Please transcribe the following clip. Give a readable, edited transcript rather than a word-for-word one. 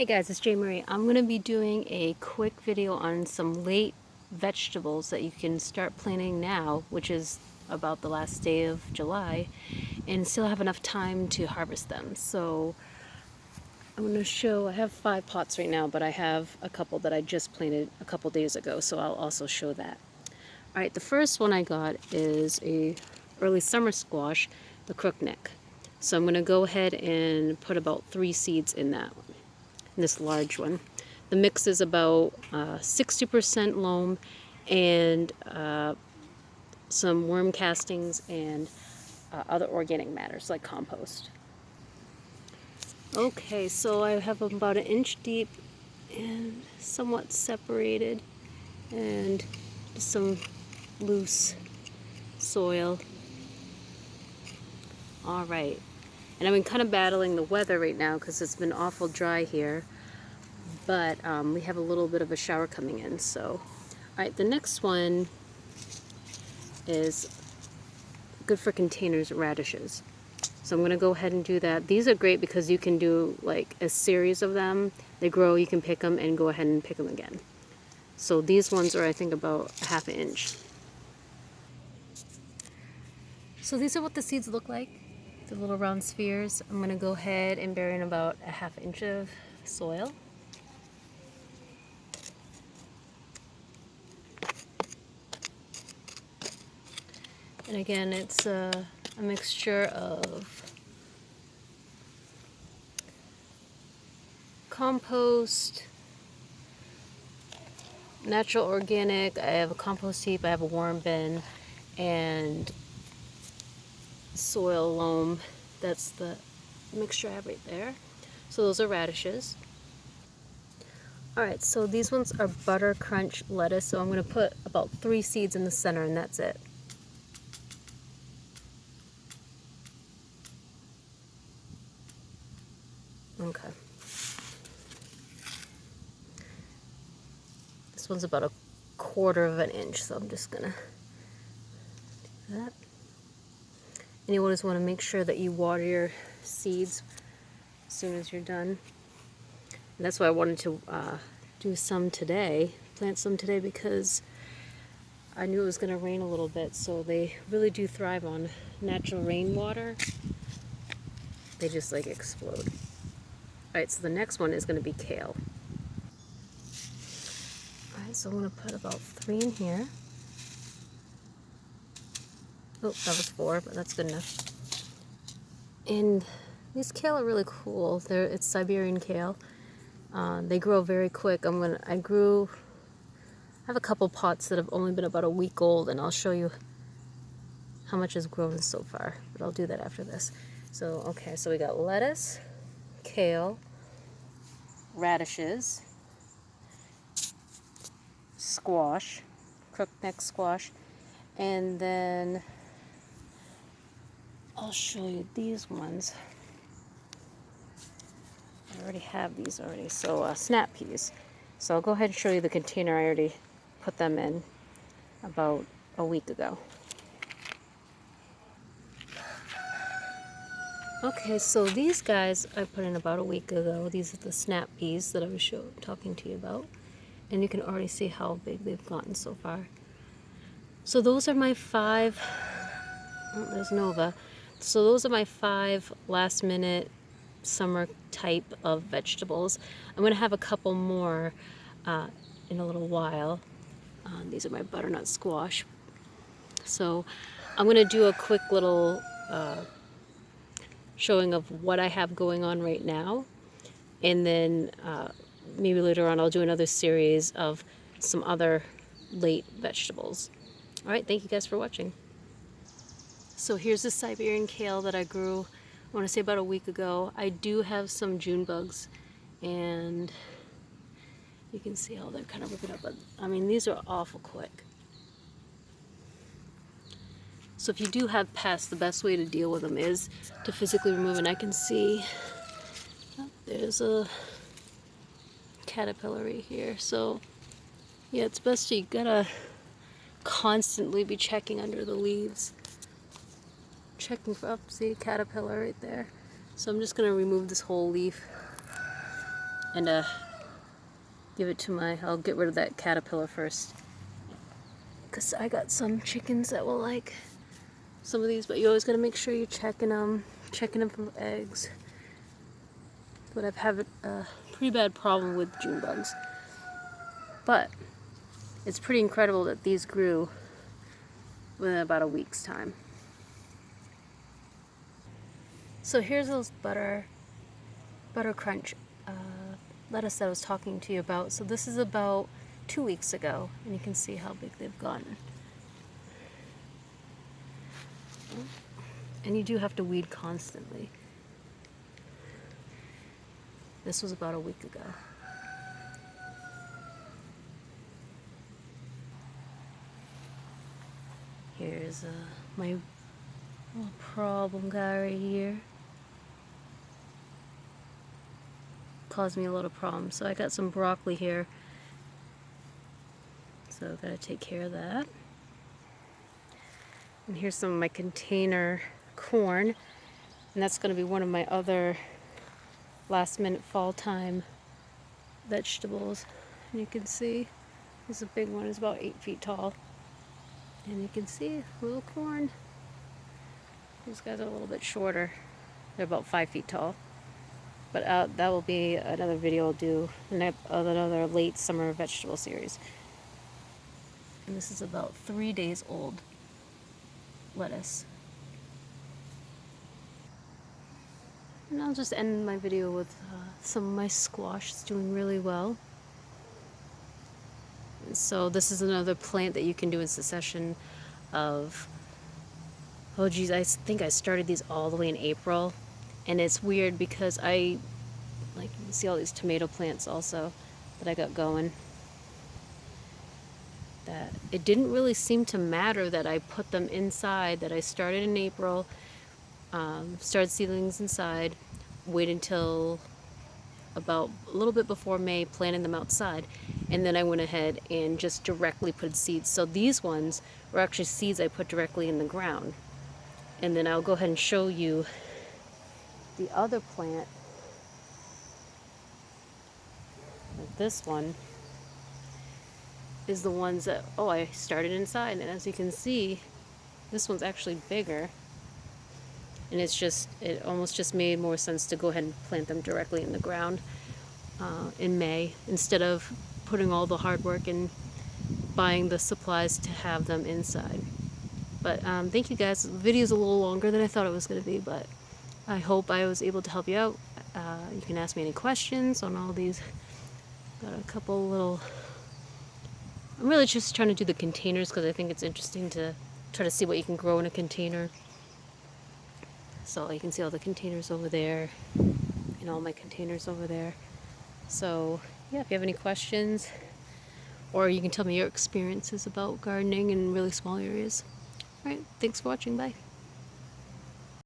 Hey guys, it's J. Marie. I'm going to be doing a quick video on some late vegetables that you can start planting now, which is about the last day of July, and still have enough time to harvest them. So I'm going to show, I have 5 pots right now, but I have a couple that I just planted a couple days ago, so I'll also show that. Alright, the first one I got is a early summer squash, the crookneck. So I'm going to go ahead and put about 3 seeds in that one. This large one. The mix is about 60% loam and some worm castings and other organic matters like compost. Okay, so I have them about 1 inch deep and somewhat separated, and some loose soil. All right, and I've been kind of battling the weather right now because it's been awful dry here. But we have a little bit of a shower coming in. So, alright, the next one is good for containers, radishes. So I'm going to go ahead and do that. These are great because you can do like a series of them. They grow, you can pick them and go ahead and pick them again. So these ones are, I think, about 1/2 inch. So these are what the seeds look like, the little round spheres. I'm going to go ahead and bury in about 1/2 inch of soil. And again, it's a mixture of compost, natural organic, I have a compost heap, I have a worm bin, and soil loam. That's the mixture I have right there. So those are radishes. Alright, so these ones are butter crunch lettuce, so I'm going to put about 3 seeds in the center and that's it. Okay. This one's about 1/4 inch, so I'm just going to do that. And you always want to make sure that you water your seeds as soon as you're done. And that's why I wanted to do some today, plant some today, because I knew it was going to rain a little bit, so they really do thrive on natural rainwater. They just like explode. Alright, so the next one is going to be kale. Alright, so I'm going to put about 3 in here. Oh, that was 4, but that's good enough. And these kale are really cool. It's Siberian kale. They grow very quick. I have a couple pots that have only been about a week old, and I'll show you how much has grown so far, but I'll do that after this. So, okay, so we got lettuce, kale, radishes, squash, crookneck squash, and then I'll show you these ones. I already have these already. So snap peas. So I'll go ahead and show you the container I already put them in about a week ago. Okay, so these guys I put in about a week ago. These are the snap peas that I was talking to you about. And you can already see how big they've gotten so far. So those are my 5, oh, there's Nova. So those are my 5 last minute summer type of vegetables. I'm going to have a couple more in a little while. These are my butternut squash. So I'm going to do a quick little showing of what I have going on right now, and then maybe later on I'll do another series of some other late vegetables. Alright, thank you guys for watching. So here's the Siberian kale that I grew, I want to say about a week ago. I do have some June bugs, and you can see how they're kind of ripping up, but I mean, these are awful quick. So if you do have pests, the best way to deal with them is to physically remove, and I can see there's a caterpillar right here. So yeah, it's best you gotta constantly be checking under the leaves. Checking for, see, caterpillar right there. So I'm just gonna remove this whole leaf. and give it to I'll get rid of that caterpillar first, because I got some chickens that will like some of these, but you always got to make sure you're checking them for eggs. But I've had a pretty bad problem with June bugs. But it's pretty incredible that these grew within about a week's time. So here's those butter crunch lettuce that I was talking to you about. So this is about 2 weeks ago, and you can see how big they've gotten. And you do have to weed constantly. This was about a week ago. Here's my little problem guy right here. Caused me a lot of problems. So I got some broccoli here. So I gotta take care of that. And here's some of my container corn. And that's gonna be one of my other last minute fall time vegetables. And you can see there's a big one, it's about 8 feet tall. And you can see little corn. These guys are a little bit shorter. They're about 5 feet tall. But that will be another video I'll do, another late summer vegetable series. And this is about 3 days old lettuce. And I'll just end my video with some of my squash. It's doing really well. So this is another plant that you can do in succession of, oh geez, I think I started these all the way in April. And it's weird because you can see all these tomato plants also that I got going. That it didn't really seem to matter that I put them inside, that I started in April, started seedlings inside, wait until about a little bit before May, planted them outside, and then I went ahead and just directly put seeds. So these ones were actually seeds I put directly in the ground. And then I'll go ahead and show you the other plant. Like this one is the ones that, I started inside, and as you can see, this one's actually bigger. And it almost just made more sense to go ahead and plant them directly in the ground in May, instead of putting all the hard work and buying the supplies to have them inside. But thank you guys. The video's a little longer than I thought it was going to be, but I hope I was able to help you out. You can ask me any questions on all these. Got a couple little... I'm really just trying to do the containers because I think it's interesting to try to see what you can grow in a container. So you can see all the containers over there and all my containers over there. So yeah, if you have any questions, or you can tell me your experiences about gardening in really small areas. All right, thanks for watching. Bye.